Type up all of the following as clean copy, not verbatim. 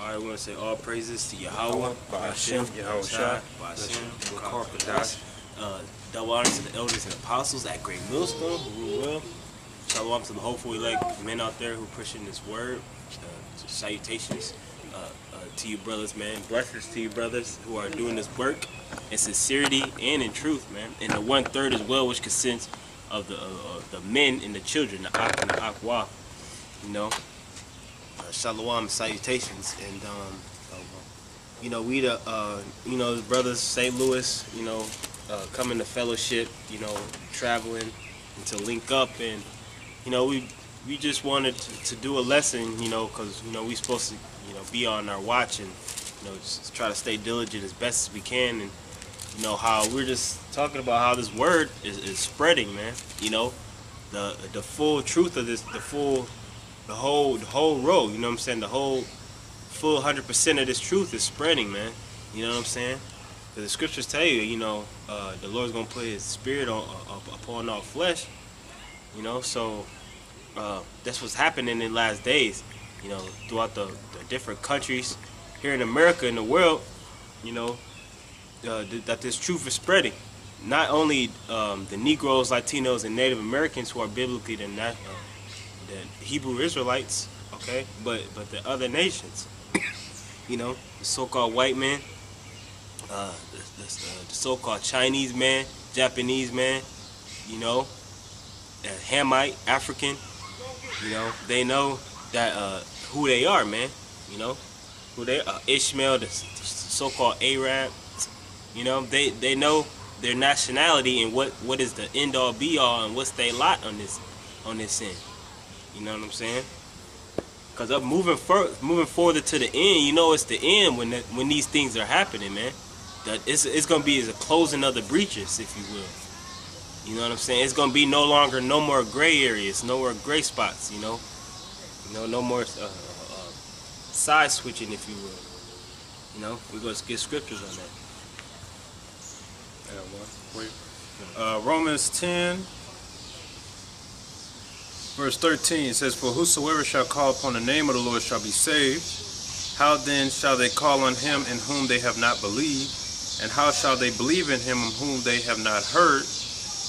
I want to say all praises to Yahweh, Ba'ashem, Yahushua, Ba'ashem, Carpenters. double honor to the elders and apostles at Great Millstone who rule well. Shalom to the hopeful elect men out there who pushing this word. Salutations to you brothers, man. Blessings to you brothers who are doing this work in sincerity and in truth, man. And the 1/3 as well, which consists of the men and the children, the Ak and the Akwa. You know, shalom, salutations, and you know, we the brothers St. Louis, you know, coming to fellowship, you know, traveling and to link up, and you know, we just wanted to do a lesson, you know, because you know we supposed to, you know, be on our watch and you know just try to stay diligent as best as we can, and you know how we're just talking about how this word is spreading, man. You know, the full truth of this, the whole road, you know what I'm saying? The whole full 100% of this truth is spreading, man. You know what I'm saying? Because the scriptures tell you, you know, the Lord's gonna put His Spirit upon all flesh. You know, so that's what's happening in the last days. You know, throughout the different countries here in America and the world. You know, that this truth is spreading. Not only the Negroes, Latinos, and Native Americans who are biblically the Hebrew Israelites, okay, but the other nations, you know, the so-called white man, the so-called Chinese man, Japanese man, you know, Hamite, African, you know, they know that who they are, man, you know, who they are. Ishmael, the so-called Arab, you know, they know their nationality and what is the end-all be-all and what's their lot on this end. You know what I'm saying? Because moving further to the end, you know, it's the end when these things are happening, man. That it's gonna be as a closing of the breaches, if you will. You know what I'm saying? It's gonna be no more gray areas, no more gray spots. You know, no more side switching, if you will. You know, we're gonna get scriptures on that. Romans 10. Verse 13 says, "For whosoever shall call upon the name of the Lord shall be saved. How then shall they call on him in whom they have not believed? And how shall they believe in him in whom they have not heard?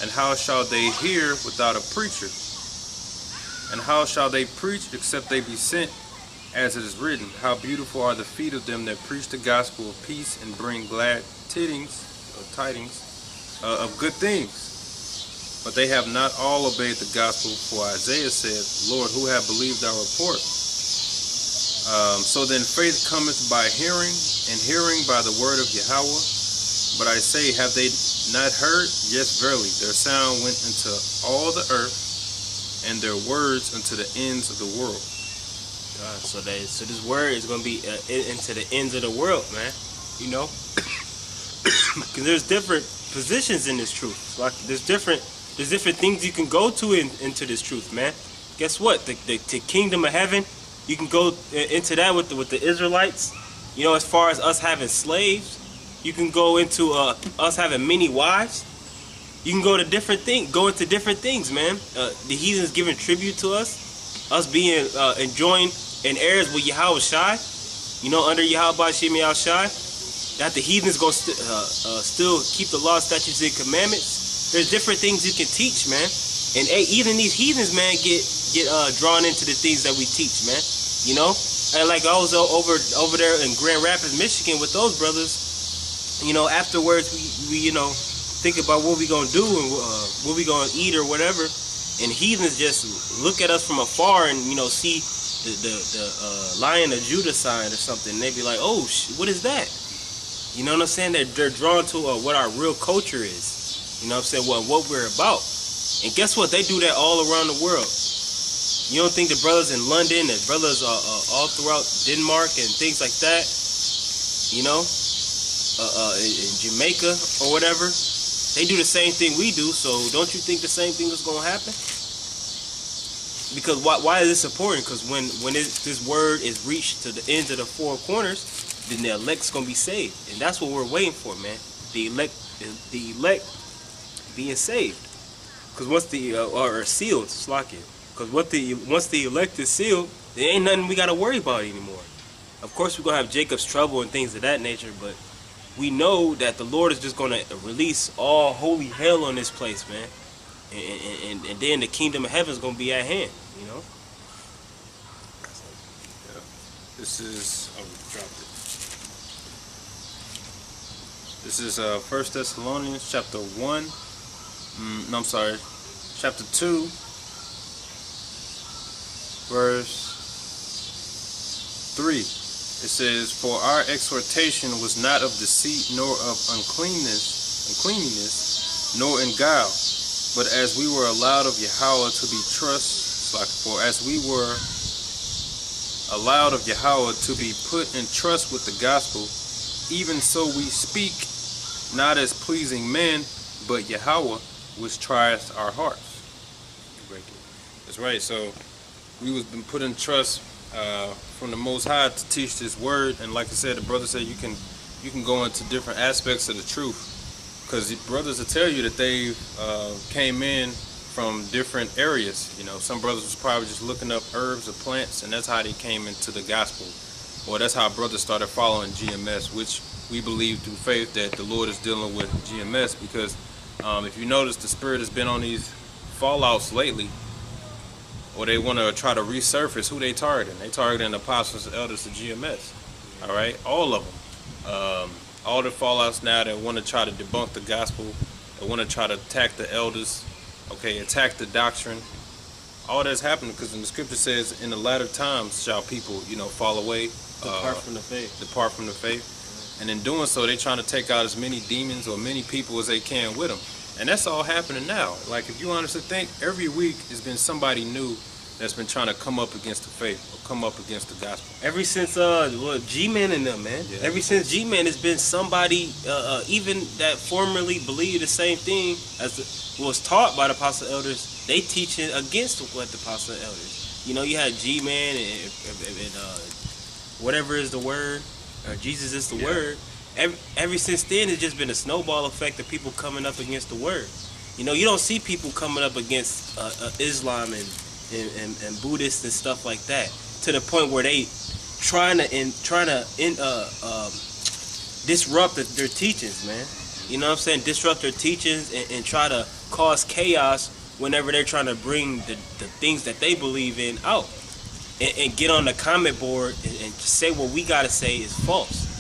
And how shall they hear without a preacher? And how shall they preach except they be sent? As it is written, how beautiful are the feet of them that preach the gospel of peace and bring glad tidings of good things. But they have not all obeyed the gospel, for Isaiah said, Lord, who have believed our report? So then faith cometh by hearing, and hearing by the word of Yahweh. But I say, have they not heard? Yes, verily, their sound went into all the earth, and their words unto the ends of the world." So this word is going to be into the ends of the world, man. You know? Because there's different positions in this truth. Like there's different things you can go to into this truth, man. Guess what? The kingdom of heaven, you can go into that with the Israelites. You know, as far as us having slaves, you can go into us having many wives. You can go into different things, man. The heathens giving tribute to us being enjoying and heirs with Yahweh Shai. You know, under Yahweh Shai, that the heathens go still keep the law, statutes, and commandments. There's different things you can teach, man. And even these heathens, man, get drawn into the things that we teach, man. You know? And like I was over there in Grand Rapids, Michigan with those brothers, you know, afterwards we you know, think about what we gonna do and what we gonna eat or whatever. And heathens just look at us from afar and, you know, see the Lion of Judah sign or something. And they be like, oh, what is that? You know what I'm saying? They're drawn to what our real culture is. You know what I'm saying? What we're about. And guess what? They do that all around the world. You don't think the brothers in London and brothers all throughout Denmark and things like that, you know, in Jamaica or whatever, they do the same thing we do. So don't you think the same thing is going to happen? Because why is this important? Because when this word is reached to the ends of the four corners, then the elect's going to be saved. And that's what we're waiting for, man. The elect being saved. Because once or sealed, slacking. Because once the elect is sealed, there ain't nothing we got to worry about anymore. Of course, we're going to have Jacob's trouble and things of that nature, but we know that the Lord is just going to release all holy hell on this place, man. And then the kingdom of heaven is going to be at hand, you know? Yeah. This is, oh, we dropped it. This is 1 Thessalonians chapter 1. No, I'm sorry. Chapter 2, verse 3. It says, "For our exhortation was not of deceit, nor of uncleanness, nor in guile, but as we were allowed of Yahweh to be for as we were allowed of Yahweh to be put in trust with the gospel, even so we speak, not as pleasing men, but Yahweh, which tries our hearts." That's right. So we was been put in trust from the Most High to teach this word, and like I said, the brother said you can go into different aspects of the truth, because the brothers will tell you that they came in from different areas. You know, some brothers was probably just looking up herbs or plants, and that's how they came into the gospel, or that's how brothers started following GMS, which we believe through faith that the Lord is dealing with GMS, because if you notice, the spirit has been on these fallouts lately, or they want to try to resurface. Who they targeting? They targeting the apostles and elders of GMS. All right, all of them. All the fallouts now that want to try to debunk the gospel, they want to try to attack the elders, okay, attack the doctrine. All that's happening because in the scripture says, in the latter times shall people, fall away, Depart from the faith. Depart from the faith. And in doing so, they're trying to take out as many demons or many people as they can with them. And that's all happening now. Like, if you honestly think, every week has been somebody new that's been trying to come up against the faith or come up against the gospel. Ever since G-Man and them, man. Yeah. Ever since G-Man has been somebody, even that formerly believed the same thing as was taught by the apostle elders, they teaching against what the apostle elders. You know, you had G-Man and whatever is the word, or Jesus is the word. Ever since then, it's just been a snowball effect of people coming up against the word. You know, you don't see people coming up against Islam and Buddhists and stuff like that, to the point where they trying to disrupt their teachings, man. You know what I'm saying? Disrupt their teachings and try to cause chaos whenever they're trying to bring the things that they believe in out, and get on the comment board and say what we gotta say is false.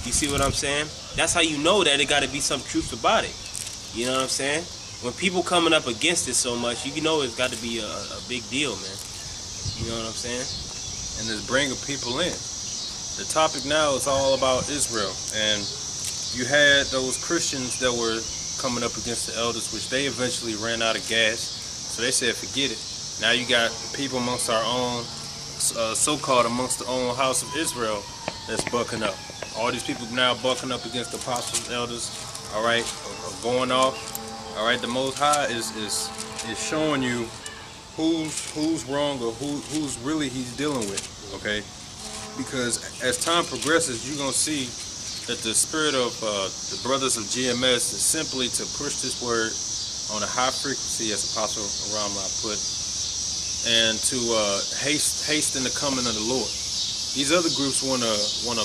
You see what I'm saying? That's how you know that it got to be some truth about it. You know what I'm saying? When people coming up against it so much, you know it's got to be a big deal, man. You know what I'm saying? And it's bringing people in. The topic now is all about Israel. And you had those Christians that were coming up against the elders, which they eventually ran out of gas. So they said, forget it. Now you got people amongst our own, so-called amongst the own house of Israel, that's bucking up. All these people now bucking up against the apostles, elders, all right, going off. All right, the Most High is showing you who's wrong or who's really he's dealing with, okay? Because as time progresses, you're gonna see that the spirit of the brothers of GMS is simply to push this word on a high frequency, as Apostle Ramla put, and to hasten the coming of the Lord. These other groups wanna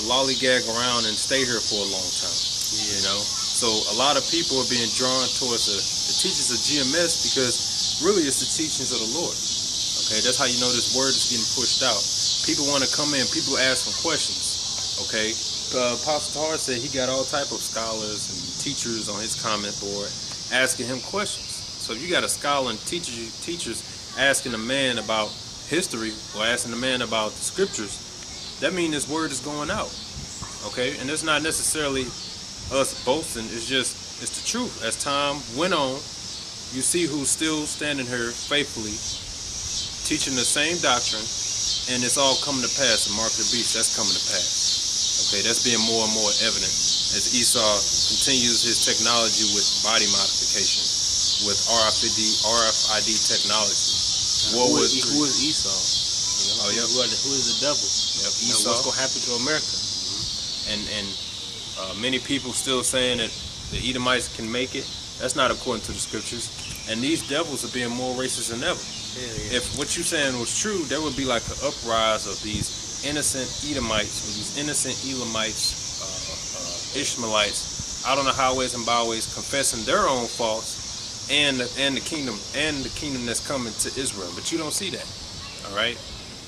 lollygag around and stay here for a long time, you know. So a lot of people are being drawn towards the teachings of GMS because really it's the teachings of the Lord. Okay, that's how you know this word is getting pushed out. People want to come in, people ask some questions. Okay, Apostle Tahar said he got all type of scholars and teachers on his comment board asking him questions. So if you got a scholar and teachers asking a man about history or asking a man about the scriptures, that means this word is going out, okay? And it's not necessarily us boasting, it's the truth. As time went on, you see who's still standing here faithfully, teaching the same doctrine, and it's all coming to pass. The mark of the beast, that's coming to pass. Okay, that's being more and more evident as Esau continues his technology with body modification, with RFID technology. Who is Esau? You know, oh, yeah. Who is the devil? Yep, you know, what's gonna happen to America? And many people still saying that the Edomites can make it. That's not according to the scriptures. And these devils are being more racist than ever. Yeah. If what you're saying was true, there would be like an uprise of these innocent Edomites, or these innocent Elamites, Ishmaelites, out on the highways and byways, confessing their own faults and the kingdom that's coming to Israel. But you don't see that. All right.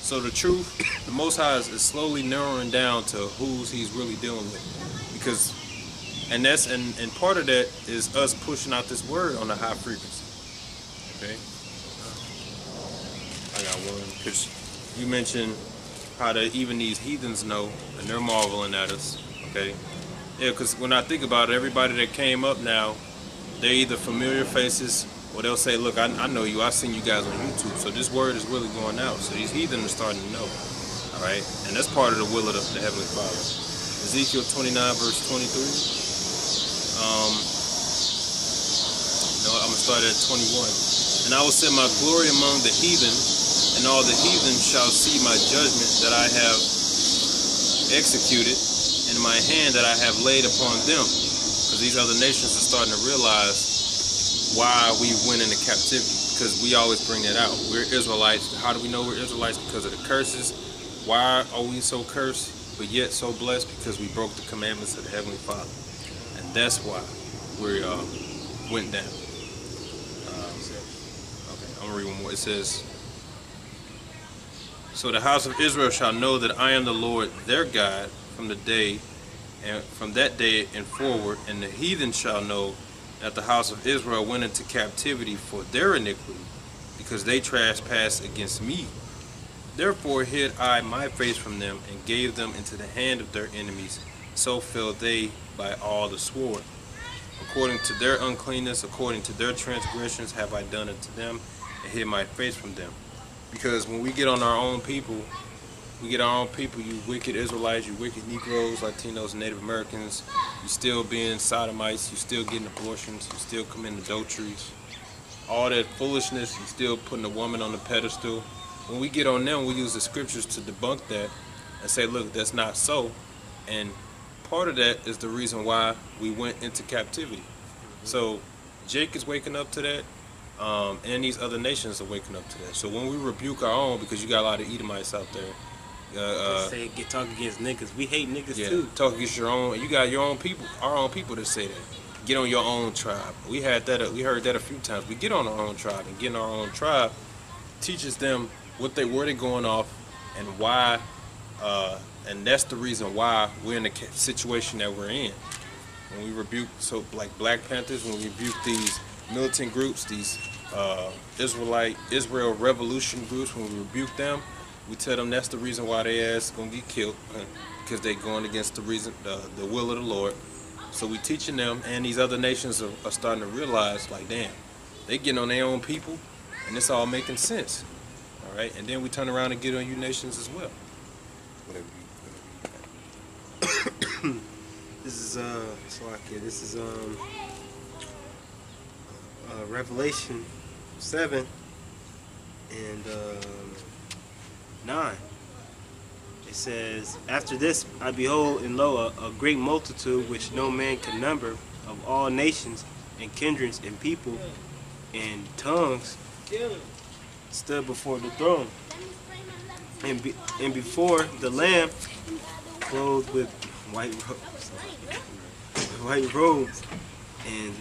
So the truth, the Most High is slowly narrowing down to who's He's really dealing with, because, and part of that is us pushing out this word on a high frequency. Okay. I got one, because you mentioned how that even these heathens know, and they're marveling at us. Okay. Yeah, because when I think about it, everybody that came up now, they're either familiar faces, or they'll say, look, I know you, I've seen you guys on YouTube, so this word is really going out. So these heathen are starting to know, all right? And that's part of the will of the Heavenly Father. Ezekiel 29, verse 23. No, I'm going to start at 21. And I will set my glory among the heathen, and all the heathen shall see my judgment that I have executed, and my hand that I have laid upon them. Because these other nations are starting to realize why we went into captivity, because we always bring that out. We're Israelites. How do we know we're Israelites? Because of the curses. Why are we so cursed but yet so blessed? Because we broke the commandments of the Heavenly Father, and that's why we went down. Okay, I'm gonna read one more. It says, so the house of Israel shall know that I am the Lord their God from that day and forward, and the heathen shall know that the house of Israel went into captivity for their iniquity, because they trespassed against me. Therefore hid I my face from them, and gave them into the hand of their enemies. So fell they by all the sword. According to their uncleanness, according to their transgressions have I done unto them, and hid my face from them. Because when we get on our own people, you wicked Israelites, you wicked Negroes, Latinos, Native Americans, you still being sodomites, you still getting abortions, you still committing adulteries, all that foolishness, you still putting a woman on the pedestal. When we get on them, we use the scriptures to debunk that and say, look, that's not so. And part of that is the reason why we went into captivity. So Jake is waking up to that, and these other nations are waking up to that. So when we rebuke our own, because you got a lot of Edomites out there, talk against niggas. We hate niggas too. Talk against your own. You got your own people, our own people that say that. Get on your own tribe. We heard that a few times. We get on our own tribe, and getting our own tribe teaches them where they're going off and why, and that's the reason why we're in the situation that we're in. When we rebuke, so like Black Panthers, when we rebuke these militant groups, these Israel revolution groups, when we rebuke them, we tell them that's the reason why they ass gonna get killed, because they going against the will of the Lord. So we teaching them, and these other nations are starting to realize, like, damn, they getting on their own people, and it's all making sense. All right, and then we turn around and get on you nations as well. Whatever you. This is Revelation 7 and 9. It says, after this I behold and lo, a great multitude which no man can number, of all nations and kindreds and people and tongues, stood before the throne, and before the Lamb, clothed with white robes, and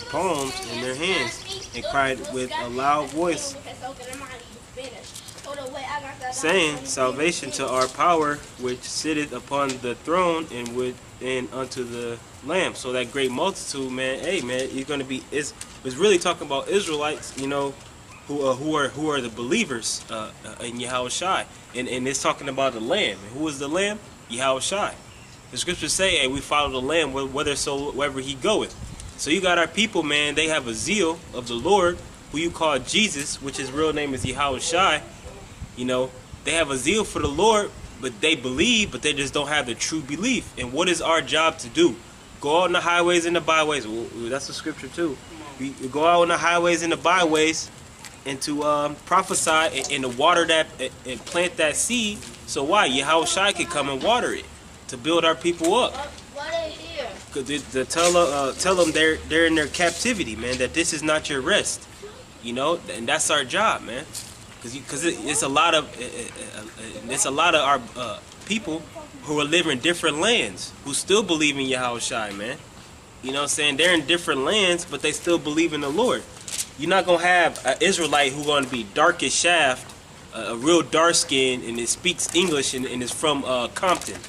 palms in their hands, and cried with a loud voice, saying, salvation to our power which sitteth upon the throne, and unto the Lamb. So that great multitude, man, hey man, you're gonna be, it's really talking about Israelites, you know, who are the believers in Yahushua, and it's talking about the Lamb. And who is the Lamb? Yahushua. The scriptures say, hey, we follow the Lamb wherever he goeth. So you got our people, man, they have a zeal of the Lord, who you call Jesus, which his real name is Yahushua. You know, they have a zeal for the Lord, but they believe, but they just don't have the true belief. And what is our job to do? Go out on the highways and the byways. Well, that's the scripture too. We go out on the highways and the byways, and to prophesy and to water that and plant that seed. So why? Yahushua can come and water it to build our people up. To tell them they're in their captivity, man. That this is not your rest. You know, and that's our job, man. because it's a lot of our people who are living in different lands who still believe in Yahushua, man. You know what I'm saying? They're in different lands, but they still believe in the Lord. You're not gonna have an Israelite who's gonna be dark as shaft, a real dark skin, and it speaks English and is from Compton.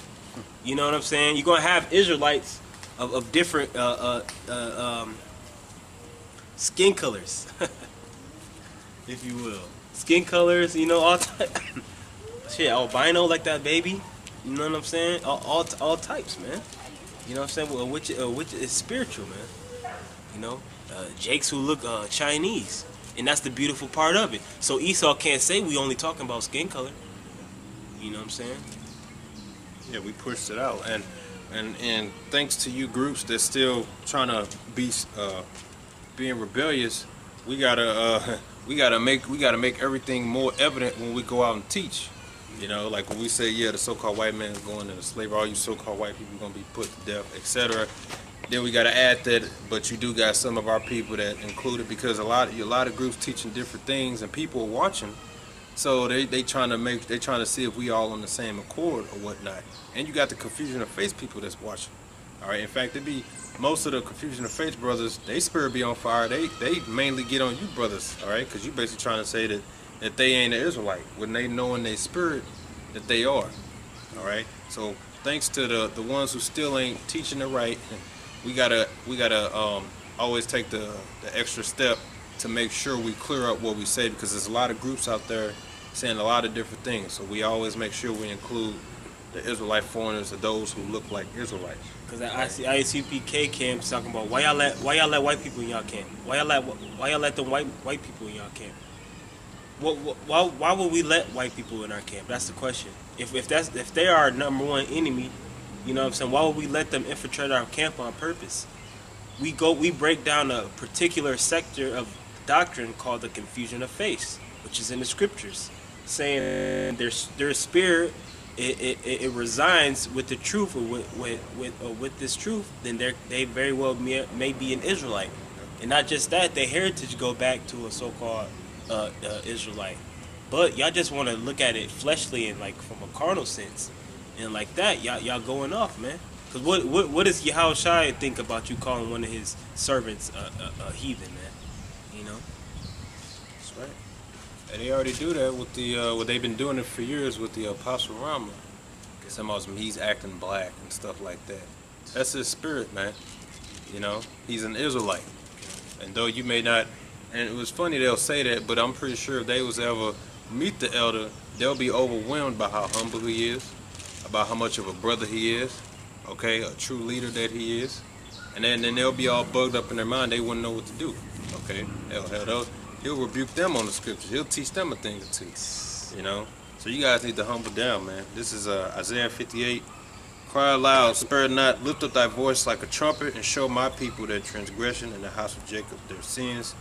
You know what I'm saying? You're gonna have Israelites of different skin colors, if you will. Skin colors, you know, all shit, albino like that baby. You know what I'm saying? All types, man. You know what I'm saying? Which is spiritual, man. You know, Jakes who look Chinese, and that's the beautiful part of it. So Esau can't say we only talking about skin color. You know what I'm saying? Yeah, we pushed it out, and thanks to you groups that's still trying to be being rebellious, we gotta make everything more evident when we go out and teach. You know, like when we say, yeah, the so-called white man is going into slavery, all you so-called white people are going to be put to death, etc. Then we got to add that, but you do got some of our people that included, because a lot of groups teaching different things and people are watching, so they trying to see if we all on the same accord or whatnot. And you got the confusion of faith people that's watching. All right, in fact, it be most of the confusion of faith brothers, they spirit be on fire. They mainly get on you brothers, all right, because you basically trying to say that they ain't an Israelite when they know in their spirit that they are. All right. So thanks to the ones who still ain't teaching it right, we gotta always take the extra step to make sure we clear up what we say, because there's a lot of groups out there saying a lot of different things. So we always make sure we include the Israelite foreigners or those who look like Israelites. Because I see ICPK camps talking about why y'all let white people in y'all camp? Why y'all let them white people in y'all camp? Why would we let white people in our camp? That's the question. If they are our number one enemy, you know what I'm saying, why would we let them infiltrate our camp on purpose? We break down a particular sector of doctrine called the confusion of faith, which is in the scriptures, saying their spirit it resigns with the truth, or with this truth, then they very well may be an Israelite. And not just that, their heritage go back to a so-called Israelite. But y'all just want to look at it fleshly and like from a carnal sense, and like that y'all going off, man. Because what does Yahushua think about you calling one of his servants a heathen, man? You know. That's right. And they already do that with the what they've been doing it for years with the Apostle Rama. Some of them, he's acting black and stuff like that. That's his spirit, man. You know, he's an Israelite. And though you may not, and it was funny they'll say that, but I'm pretty sure if they was ever meet the elder, they'll be overwhelmed by how humble he is, about how much of a brother he is, okay, a true leader that he is. And then they'll be all bugged up in their mind, they wouldn't know what to do, okay. He'll rebuke them on the scriptures, he'll teach them a thing or two, you know. So you guys need to humble down, man. This is Isaiah 58. Cry aloud, spare not, lift up thy voice like a trumpet, and show my people their transgression, and the house of Jacob their sins.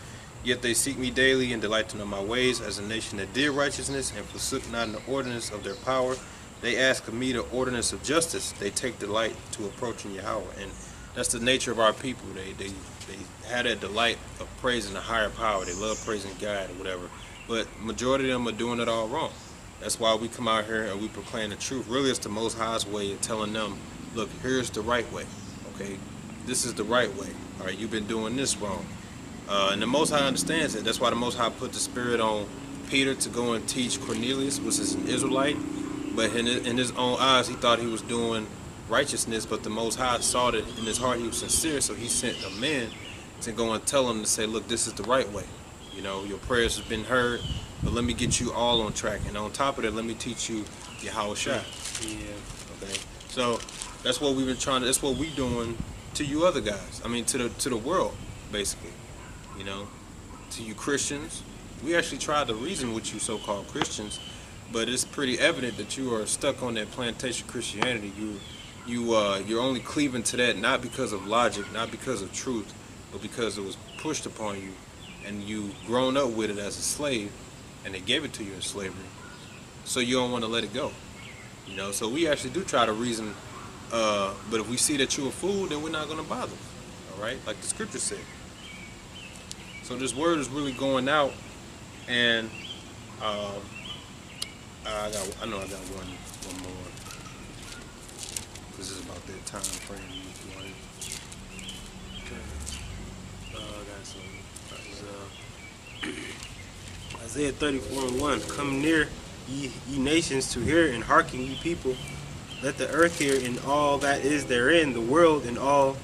Yet they seek me daily, and delight to know my ways, as a nation that did righteousness, and forsook not the ordinance of their power. They ask of me the ordinance of justice. They take delight to approaching Yahweh. And that's the nature of our people. They had that delight of praising the higher power. They love praising God or whatever. But majority of them are doing it all wrong. That's why we come out here and we proclaim the truth. Really, it's the Most High's way of telling them, look, here's the right way, okay? This is the right way, all right? You've been doing this wrong. And the Most High understands it. That's why the Most High put the spirit on Peter to go and teach Cornelius, which is an Israelite. But in his own eyes, he thought he was doing righteousness, but the Most High saw that in his heart he was sincere, so he sent a man to go and tell him to say, look, this is the right way. You know, your prayers have been heard, but let me get you all on track. And on top of that, let me teach you Yahushua. Yeah. Okay. So that's what we've been that's what we doing to you other guys. I mean, to the world, basically. You know, to you Christians. We actually tried to reason with you so-called Christians, but it's pretty evident that you are stuck on that plantation Christianity. You're only cleaving to that not because of logic, not because of truth, but because it was pushed upon you, and you grown up with it as a slave, and they gave it to you in slavery, so you don't want to let it go. You know, so we actually do try to reason, but if we see that you're a fool, then we're not going to bother. All right, like the scripture said. So this word is really going out, and I know I got one more. This is about that time frame. If you want it. I got some. Isaiah 34:1. Come near, ye nations, to hear, and hearken, ye people. Let the earth hear, and all that is therein, the world, and all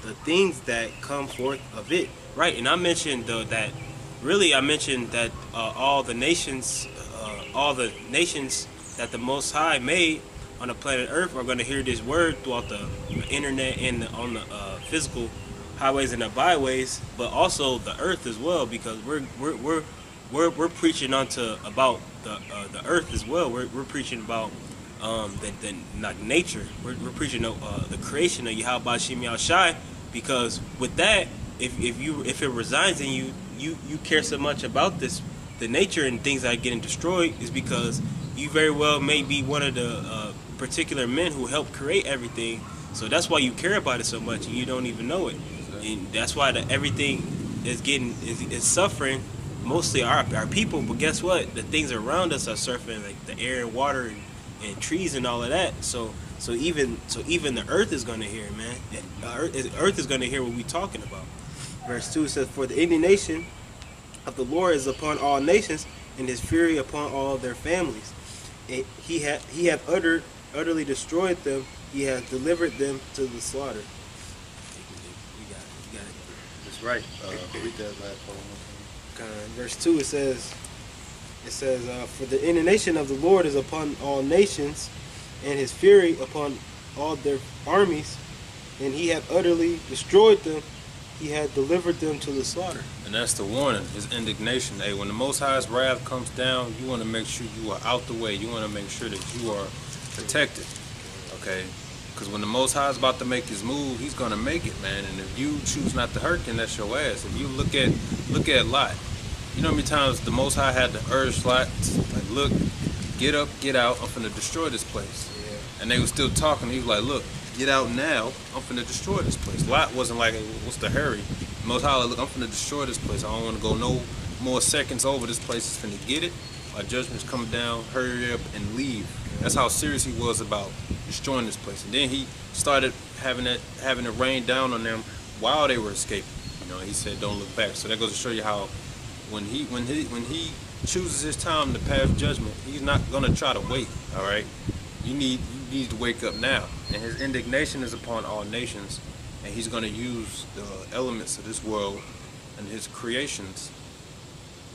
the things that come forth of it. Right, and I mentioned that. Really, I mentioned that all the nations that the Most High made on the planet Earth are going to hear this word throughout the internet and on the physical highways and the byways, but also the earth as well, because we're preaching about the earth as well. We're preaching about not nature. We're preaching the creation of Yahweh Shem Shai, because with that, if it resides in you, you care so much about the nature and things that are getting destroyed, is because you very well may be one of the particular men who helped create everything. So that's why you care about it so much, and you don't even know it. And that's why everything is suffering. Mostly our people, but guess what? The things around us are suffering, like the air and water and trees and all of that. So even the earth is going to hear, man. The earth is going to hear what we're talking about. Verse 2 says, "For the indignation of the Lord is upon all nations, and his fury upon all their families. And he hath utterly destroyed them. He hath delivered them to the slaughter." You got it. That's right. Read that last part. Verse 2 it says, "For the indignation of the Lord is upon all nations, and his fury upon all their armies, and he hath utterly destroyed them. He had delivered them to the slaughter." And that's the warning, his indignation. Hey, when the Most High's wrath comes down, you want to make sure you are out the way. You want to make sure that you are protected. Okay? Because when the Most High is about to make his move, he's going to make it, man. And if you choose not to hearken, that's your ass. If you look at Lot, you know how many times the Most High had to urge Lot, like, look, get up, get out, I'm finna destroy this place. Yeah. And they were still talking. He was like, look, get out now, I'm finna destroy this place. Lot wasn't like, hey, what's the hurry? Most High, look, I'm finna destroy this place. I don't want to go no more seconds over. This place is finna get it. My judgment's coming down. Hurry up and leave. That's how serious he was about destroying this place. And then he started having it rain down on them while they were escaping. You know, he said, don't look back. So that goes to show you how when he chooses his time to pass judgment, he's not gonna try to wait. All right, you need to wake up now. And his indignation is upon all nations, and he's gonna use the elements of this world and his creations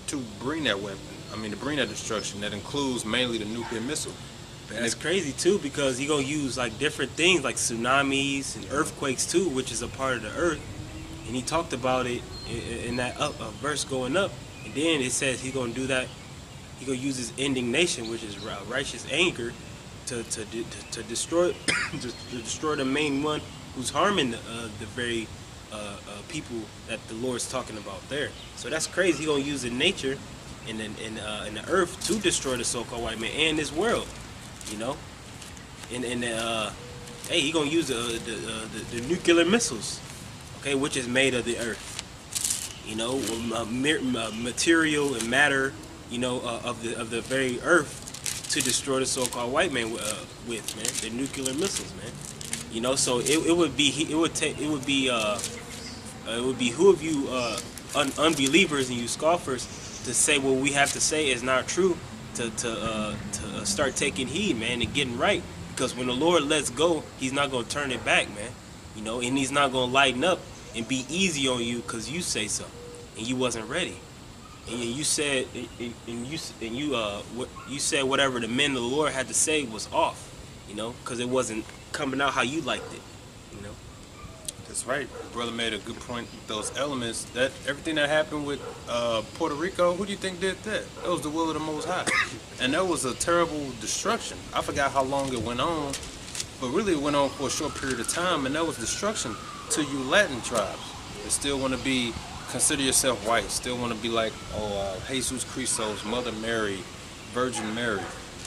to bring that weapon. I mean, to bring that destruction. That includes mainly the nuclear missile. That's crazy too, because he's gonna use like different things like tsunamis and earthquakes too, which is a part of the earth. And he talked about it in that verse going up. And then it says he's gonna do that. He's gonna use his indignation, which is righteous anger, to destroy to destroy the main one who's harming the very people that the Lord's talking about there. So that's crazy. He's gonna use the nature and the earth to destroy the so-called white man and this world. You know, and hey, he gonna use the nuclear missiles, okay, which is made of the earth. You know, material and matter, you know, of the very earth to destroy the so-called white man with, man, the nuclear missiles, man. You know, so it would behoove you unbelievers and you scoffers to say what we have to say is not true, to start taking heed, man, and getting right. Because when the Lord lets go, he's not going to turn it back, man. You know, and he's not going to lighten up and be easy on you because you say so and you wasn't ready. And you said you said whatever the men of the Lord had to say was off, you know, because it wasn't coming out how you liked it, you know. That's right. Brother made a good point. Those elements, that everything that happened with Puerto Rico, who do you think did that? That was the will of the Most High. And that was a terrible destruction. I forgot how long it went on, but really it went on for a short period of time, and that was destruction to you Latin tribes that still want to consider yourself white, still want to be like, Jesus Christos, Mother Mary, Virgin Mary.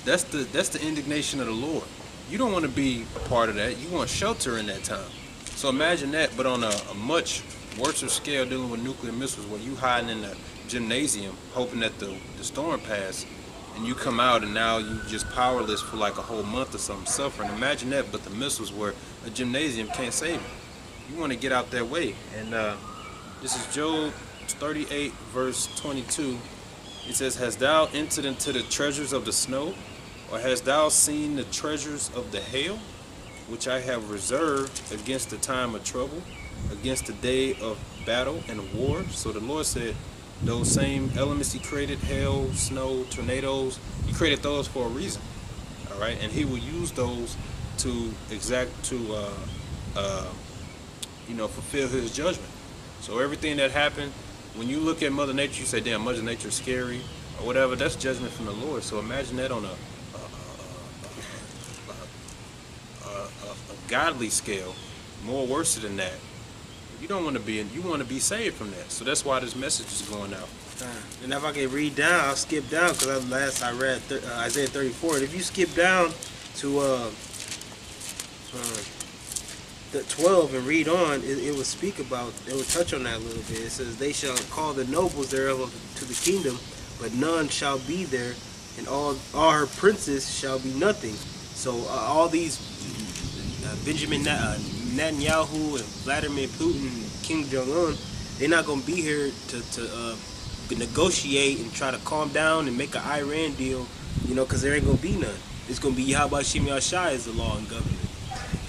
That's the indignation of the Lord. You don't want to be a part of that. You want shelter in that time. So imagine that, but on a much worse scale, dealing with nuclear missiles, where you hiding in the gymnasium hoping that the storm passed, and you come out and now you just powerless for like a whole month or something, suffering. Imagine that, but the missiles were a gymnasium can't save you. You want to get out that way. And this is Job 38 verse 22. It says, hast thou entered into the treasures of the snow, or hast thou seen the treasures of the hail, which I have reserved against the time of trouble, against the day of battle and war? So the Lord said, those same elements he created, hail, snow, tornadoes, he created those for a reason. All right, and he will use those to fulfill his judgment. So everything that happened, when you look at Mother Nature, you say, damn, Mother Nature's scary or whatever. That's judgment from the Lord. So imagine that on a godly scale, more worse than that. You don't want to be in, you want to be saved from that. So that's why this message is going out. And if I can read down, I'll skip down, because last I read Isaiah 34. And if you skip down to the 12 and read on, it will speak about, it will touch on that a little bit. It says, they shall call the nobles thereof to the kingdom, but none shall be there, and all her princes shall be nothing. So all these Benjamin Netanyahu and Vladimir Putin and Kim Jong-un, they're not going to be here to negotiate and try to calm down and make an Iran deal, because there ain't going to be none. It's going to be Yahweh Shem Yahshai is the law and government.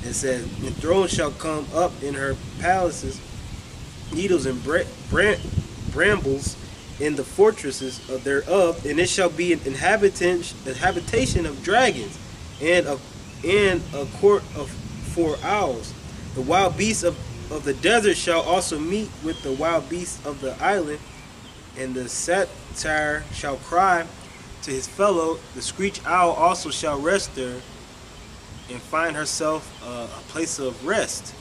It says, the throne shall come up in her palaces, needles and brambles in the fortresses thereof, and it shall be an habitation of dragons, and a court of 4 owls. The wild beasts of the desert shall also meet with the wild beasts of the island, and the satyr shall cry to his fellow. The screech owl also shall rest there, and find herself a place of rest.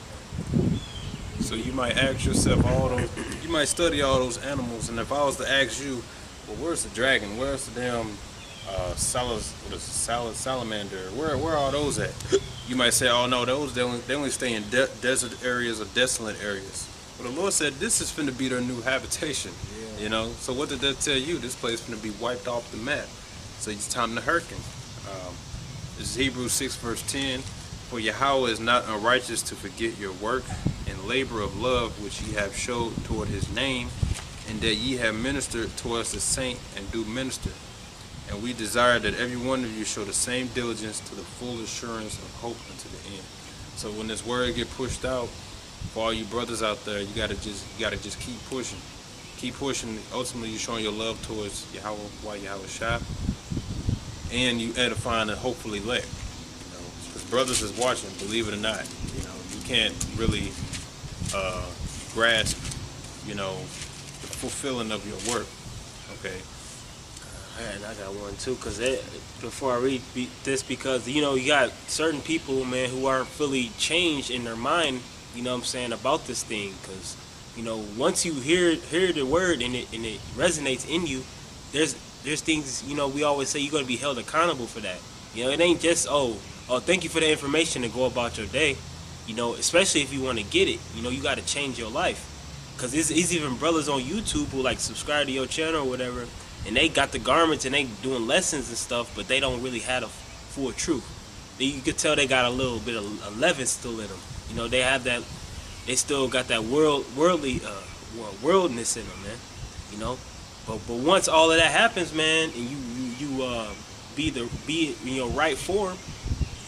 So you might ask yourself you might study all those animals, and if I was to ask you, well, where's the dragon? Where's the damn salamander? Where are all those at? You might say, oh no, those they only stay in desert areas or desolate areas. Well, the Lord said this is finna be their new habitation. Yeah. So what did that tell you? This place finna be wiped off the map. So it's time to hearken. This is Hebrews 6 verse 10. For Yahweh is not unrighteous to forget your work and labor of love which ye have showed toward his name, and that ye have ministered towards the saint and do minister. And we desire that every one of you show the same diligence to the full assurance of hope unto the end. So when this word get pushed out, for all you brothers out there, you gotta just keep pushing. Keep pushing. Ultimately, you're showing your love towards Yahweh Shai, and you edifying and hopefully elect. Because brothers is watching, believe it or not. You can't really grasp, the fulfilling of your work. Okay. And I got one too, because before I read this, because you got certain people, man, who aren't fully changed in their mind, about this thing. Because once you hear the word and it resonates in you, there's things, we always say you're going to be held accountable for that. It ain't just oh thank you for the information and go about your day. Especially if you want to get it, you got to change your life. Because it's even brothers on YouTube who like subscribe to your channel or whatever, and they got the garments and they doing lessons and stuff, but they don't really have the full truth. You could tell they got a little bit of leaven still in them. They have that. They still got that worldness in them, man. But once all of that happens, man, and you be in your right form,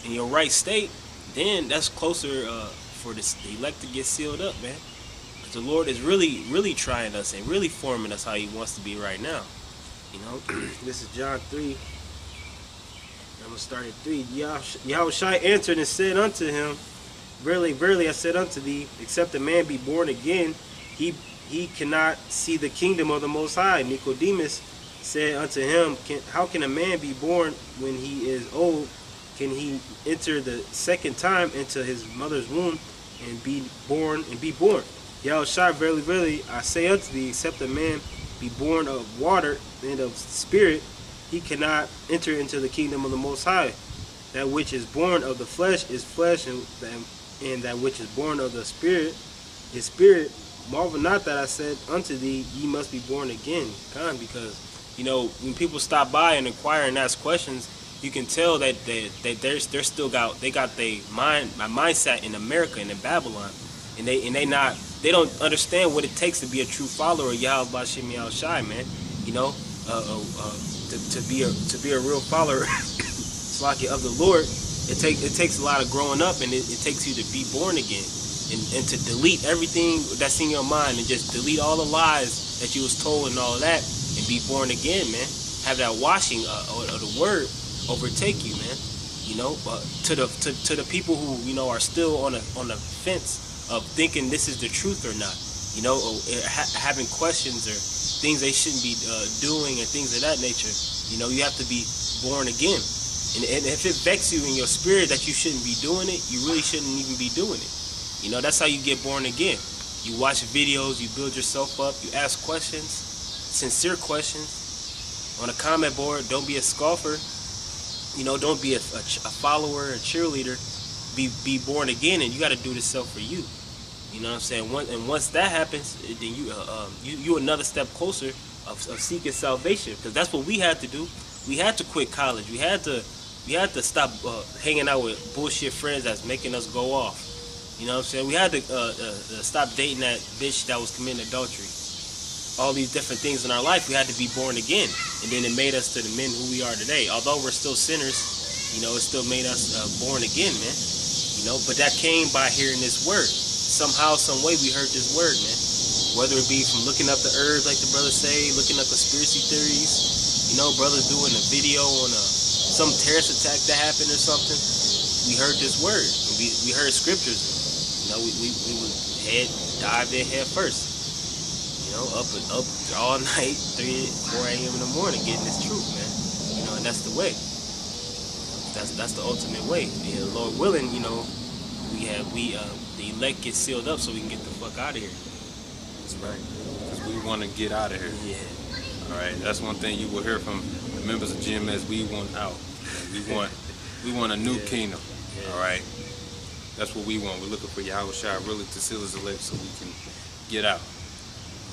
in your right state, then that's closer for the elect to get sealed up, man. Because the Lord is really, really trying us and really forming us how He wants to be right now. This is John 3. I'm going to start at 3. Yahweh answered and said unto him, Verily, verily, I said unto thee, except a man be born again, he cannot see the kingdom of the Most High. Nicodemus said unto him, How can a man be born when he is old? Can he enter the second time into his mother's womb and be born? Yahweh, verily, verily, I say unto thee, except a man be born of water and of spirit, he cannot enter into the kingdom of the Most High. That which is born of the flesh is flesh, and that which is born of the spirit is spirit. marvel not that I said unto thee, ye must be born again, because when people stop by and inquire and ask questions, you can tell that they're still got their mindset in America and in Babylon, and they don't understand what it takes to be a true follower of Yahweh Bashim Yahushai, man. To be a real follower of the Lord, it takes a lot of growing up, and it takes you to be born again, and to delete everything that's in your mind, and just delete all the lies that you was told and all of that, and be born again, man. Have that washing of the word overtake you, man. To the people who are still on the fence of thinking this is the truth or not, or having questions or things they shouldn't be doing and things of that nature. You have to be born again. And if it vexes you in your spirit that you shouldn't be doing it, you really shouldn't even be doing it. That's how you get born again. You watch videos, you build yourself up, you ask questions, sincere questions on a comment board. Don't be a scoffer. Don't be a follower, a cheerleader. Be born again, and you got to do this self for you. You know what I'm saying? Once that happens, then you another step closer of seeking salvation, because that's what we had to do. We had to quit college. We had to stop hanging out with bullshit friends that's making us go off. You know what I'm saying? We had to stop dating that bitch that was committing adultery. All these different things in our life, we had to be born again, and then it made us to the men who we are today. Although we're still sinners, it still made us born again, man. But that came by hearing this word. Somehow, some way, we heard this word, man. Whether it be from looking up the herbs, like the brothers say, looking up conspiracy theories, brothers doing a video on some terrorist attack that happened or something. We heard this word. We heard scriptures. We would dive in head first. Up all night, 4 a.m. in the morning, getting this truth, man. And that's the way. That's the ultimate way. And Lord willing, the elect gets sealed up so we can get the fuck out of here. That's right. Because we want to get out of here. Yeah. All right. That's one thing you will hear from the members of GMS. We want out. We want a new kingdom. Yeah. All right. That's what we want. We're looking for Yahushua really to seal his elect so we can get out.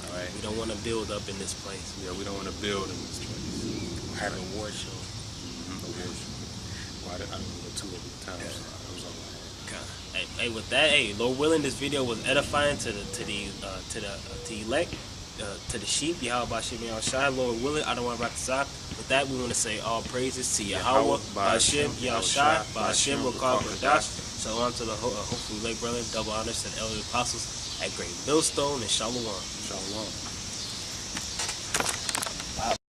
All right. We don't want to build up in this place. Yeah, we don't want to build in this place. Have a war show. A war show. Well, I don't know 2 other times. Yeah. That was all I had. Hey, with that, Lord willing, this video was edifying to the elect, to the sheep. Yahweh Bashim Yahushai. Lord willing, I don't want to wrap this up. With that, we want to say all praises to Yahweh Bashim Yahushai, Bashim Rakal Kadash. Shalom to the hopefully late brother, double honors to the elder apostles at Great Millstone, and Shalom. Shalom.